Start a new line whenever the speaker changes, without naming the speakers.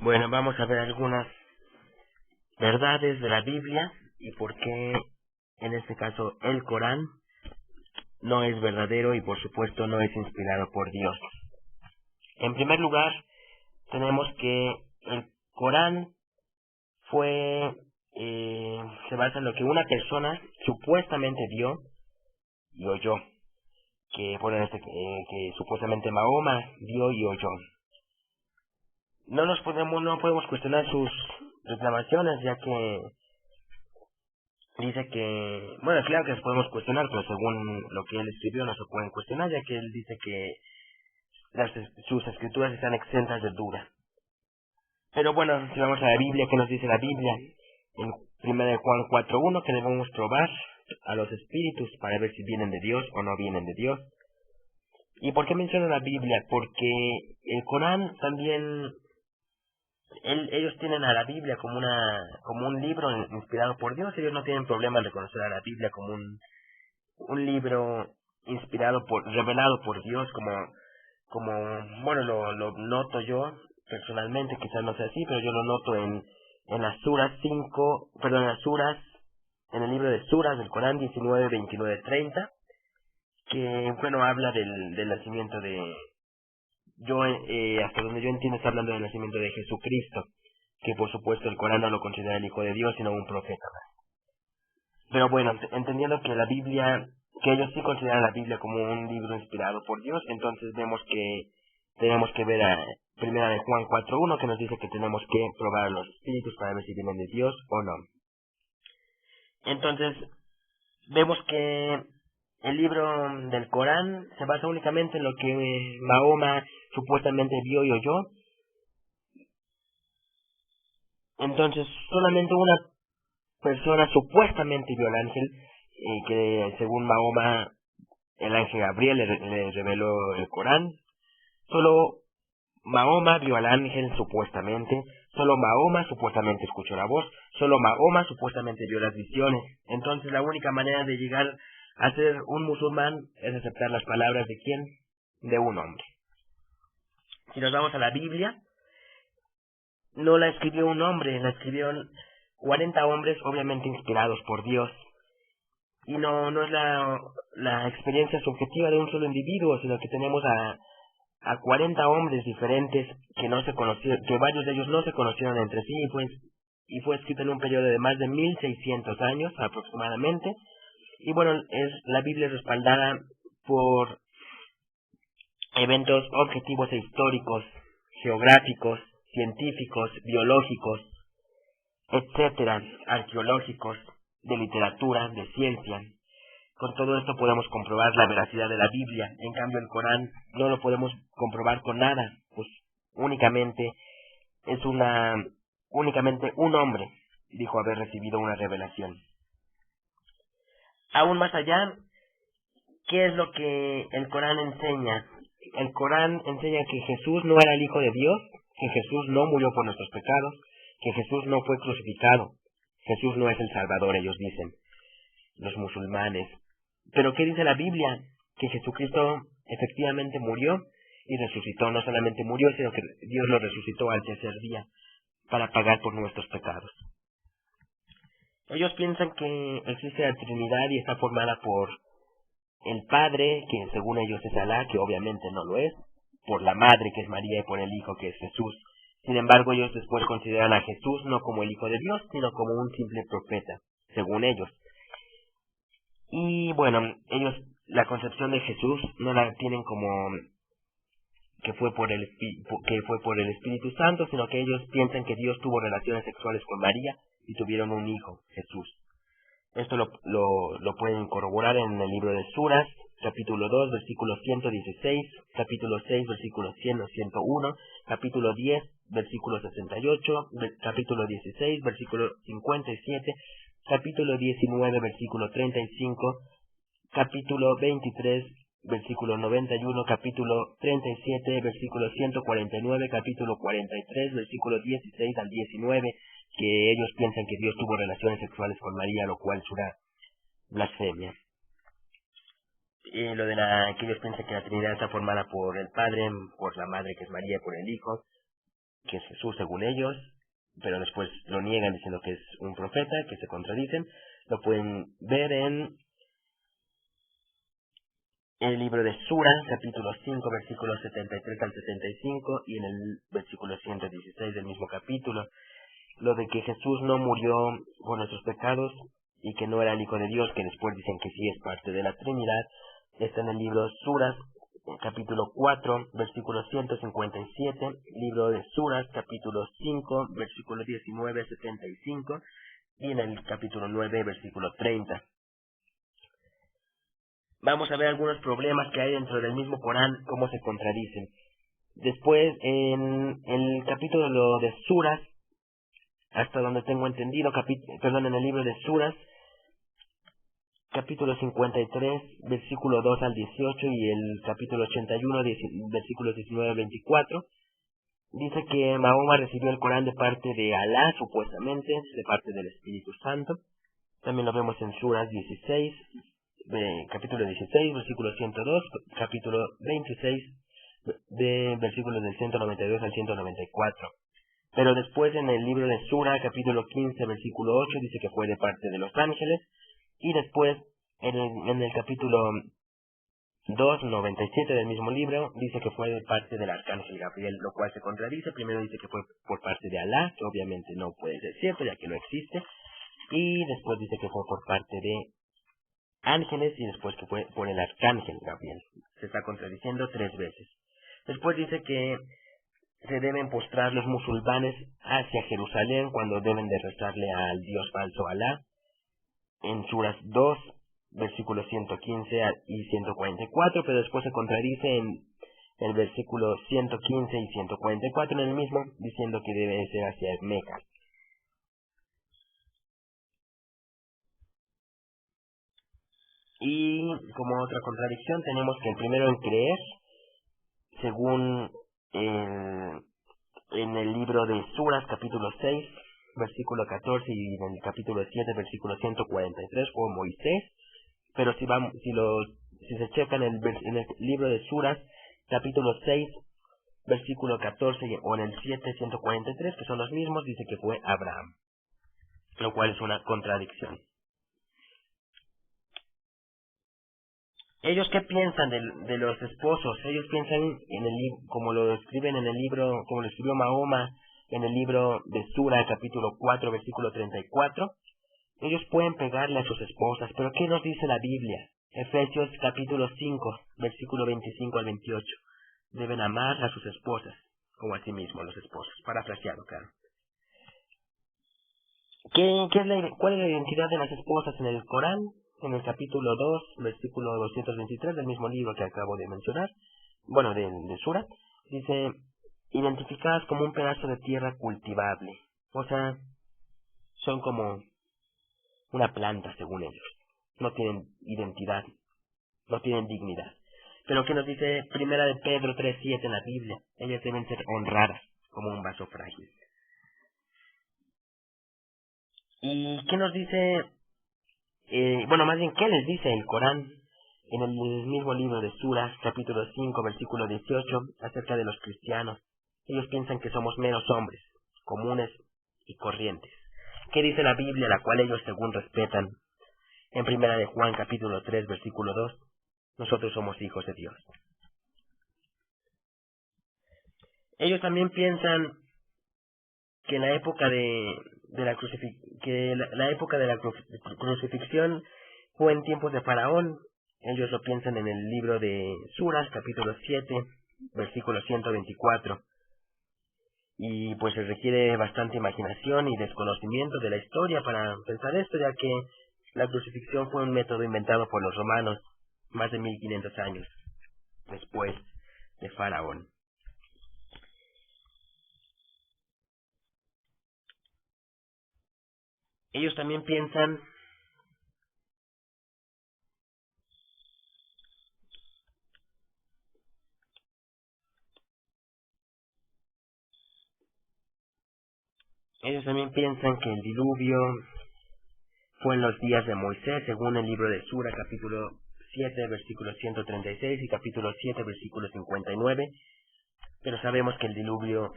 Bueno, vamos a ver algunas verdades de la Biblia y por qué, en este caso, el Corán no es verdadero y, por supuesto, no es inspirado por Dios. En primer lugar, tenemos que el Corán se basa en lo que una persona supuestamente vio y oyó, que supuestamente Mahoma vio y oyó. No podemos cuestionar sus reclamaciones, ya que dice que, bueno, claro que podemos cuestionar, pero según lo que él escribió no se pueden cuestionar, ya que él dice que sus escrituras están exentas de duda. Pero bueno, si vamos a la Biblia, ¿qué nos dice la Biblia? En 1 de Juan 4:1, que debemos probar a los espíritus para ver si vienen de Dios o no vienen de Dios. ¿Y por qué menciona la Biblia? Porque el Corán también, ellos tienen a la Biblia como un libro inspirado por Dios. Ellos no tienen problema en reconocer a la Biblia como un libro revelado por Dios, bueno, lo noto yo personalmente, quizás no sea así, pero yo lo noto en las suras en el libro de suras del Corán 19, 29, 30, que, bueno, habla del nacimiento hasta donde yo entiendo está hablando del nacimiento de Jesucristo, que por supuesto el Corán no lo considera el Hijo de Dios, sino un profeta. Pero bueno, entendiendo que ellos sí consideran la Biblia como un libro inspirado por Dios, entonces vemos que tenemos que ver a Primera de Juan 4:1, que nos dice que tenemos que probar a los espíritus para ver si vienen de Dios o no. Entonces, vemos que el libro del Corán se basa únicamente en lo que Mahoma supuestamente vio y oyó. Entonces, solamente una persona supuestamente vio al ángel, que según Mahoma, el ángel Gabriel le reveló el Corán. Solo Mahoma vio al ángel supuestamente, solo Mahoma supuestamente escuchó la voz, solo Mahoma supuestamente vio las visiones. Entonces la única manera de llegar a ser un musulmán es aceptar las palabras de ¿quién? De un hombre. Si nos vamos a la Biblia, no la escribió un hombre, la escribieron 40 hombres, obviamente inspirados por Dios. Y no es la experiencia subjetiva de un solo individuo, sino que tenemos a 40 hombres diferentes que no se conocieron, que varios de ellos no se conocieron entre sí, y fue escrito en un periodo de más de 1600 años aproximadamente. Y bueno, la Biblia es respaldada por eventos objetivos e históricos, geográficos, científicos, biológicos, etcétera, arqueológicos, de literatura, de ciencia. Con todo esto podemos comprobar la veracidad de la Biblia. En cambio, el Corán no lo podemos comprobar con nada, pues únicamente un hombre dijo haber recibido una revelación. Aún más allá, ¿qué es lo que el Corán enseña? El Corán enseña que Jesús no era el Hijo de Dios, que Jesús no murió por nuestros pecados, que Jesús no fue crucificado. Jesús no es el Salvador, ellos dicen, los musulmanes. Pero ¿qué dice la Biblia? Que Jesucristo efectivamente murió y resucitó. No solamente murió, sino que Dios lo resucitó al tercer día para pagar por nuestros pecados. Ellos piensan que existe la Trinidad y está formada por el Padre, que según ellos es Alá, que obviamente no lo es, por la Madre, que es María, y por el Hijo, que es Jesús. Sin embargo, ellos después consideran a Jesús no como el Hijo de Dios, sino como un simple profeta, según ellos. Y bueno, ellos la concepción de Jesús no la tienen como que fue por el Espíritu Santo, sino que ellos piensan que Dios tuvo relaciones sexuales con María y tuvieron un hijo, Jesús. Esto lo pueden corroborar en el libro de Suras, capítulo 2, versículo 116, capítulo 6, versículo 100 o 101, capítulo 10, versículo 68, capítulo 16, versículo 57, capítulo 19, versículo 35, capítulo 23, versículo 91, capítulo 37, versículo 149, capítulo 43, versículo 16 al 19, que ellos piensan que Dios tuvo relaciones sexuales con María, lo cual es una blasfemia. Y que ellos piensan que la Trinidad está formada por el Padre, por la Madre que es María, por el Hijo. que es Jesús según ellos, pero después lo niegan diciendo que es un profeta, que se contradicen. Lo pueden ver en el libro de Sura, capítulo 5, versículos 73 al 75, y en el versículo 116 del mismo capítulo, lo de que Jesús no murió por nuestros pecados y que no era el Hijo de Dios, que después dicen que sí es parte de la Trinidad, está en el libro Suras, capítulo 4, versículo 157, libro de Suras, capítulo 5, versículo 19, 75, y en el capítulo 9, versículo 30. Vamos a ver algunos problemas que hay dentro del mismo Corán, cómo se contradicen. Después, en el capítulo de Suras, hasta donde tengo entendido, en el libro de Suras, capítulo 53, versículo 2 al 18, y el capítulo 81, versículos 19 al 24, dice que Mahoma recibió el Corán de parte de Alá, supuestamente, de parte del Espíritu Santo. También lo vemos en Suras 16, capítulo 16, versículo 102, capítulo 26, de versículos del 192 al 194. Pero después en el libro de Sura, capítulo 15, versículo 8, dice que fue de parte de los ángeles, y después en el capítulo 2, 97 del mismo libro, dice que fue de parte del arcángel Gabriel, lo cual se contradice. Primero dice que fue por parte de Alá, que obviamente no puede ser cierto, ya que no existe, y después dice que fue por parte de ángeles, y después que fue por el arcángel Gabriel. Se está contradiciendo 3 veces. Después dice que se deben postrar los musulmanes hacia Jerusalén cuando deben de rezarle al Dios falso Alá, en Suras 2, versículos 115 y 144, pero después se contradice en el versículo 115 y 144 en el mismo, diciendo que debe ser hacia Meca. Y como otra contradicción tenemos que el primero en creer, según en el libro de Suras, capítulo 6, versículo 14, y en el capítulo 7, versículo 143, fue Moisés. Pero si se checan en el libro de Suras, capítulo 6, versículo 14, o en el 7, 143, que son los mismos, dice que fue Abraham, lo cual es una contradicción. ¿Ellos qué piensan de los esposos? Ellos piensan como lo escriben en el libro, como lo escribió Mahoma en el libro de Sura, capítulo 4, versículo 34. Ellos pueden pegarle a sus esposas, pero ¿qué nos dice la Biblia? Efesios capítulo 5, versículo 25 al 28. Deben amar a sus esposas, como a sí mismos los esposos. Parafraseado, claro. ¿Cuál es la identidad de las esposas en el Corán? En el capítulo 2, versículo 223 del mismo libro que acabo de mencionar, bueno, de Sura, dice, identificadas como un pedazo de tierra cultivable. O sea, son como una planta, según ellos. No tienen identidad, no tienen dignidad. Pero ¿qué nos dice Primera de Pedro 3:7 en la Biblia? Ellas deben ser honradas como un vaso frágil. ¿Y qué nos dice? Más bien, ¿qué les dice el Corán en el mismo libro de Suras, capítulo 5, versículo 18, acerca de los cristianos? Ellos piensan que somos meros hombres, comunes y corrientes. ¿Qué dice la Biblia, la cual ellos según respetan? En Primera de Juan, capítulo 3, versículo 2, nosotros somos hijos de Dios. Ellos también piensan que en la época la época de la crucifixión fue en tiempos de Faraón. Ellos lo piensan en el libro de Suras, capítulo 7, versículo 124. Y pues se requiere bastante imaginación y desconocimiento de la historia para pensar esto, ya que la crucifixión fue un método inventado por los romanos más de 1500 años después de Faraón. Ellos también piensan que el diluvio fue en los días de Moisés, según el libro de Sura, capítulo 7, versículo 136 y capítulo 7, versículo 59. Pero sabemos que el diluvio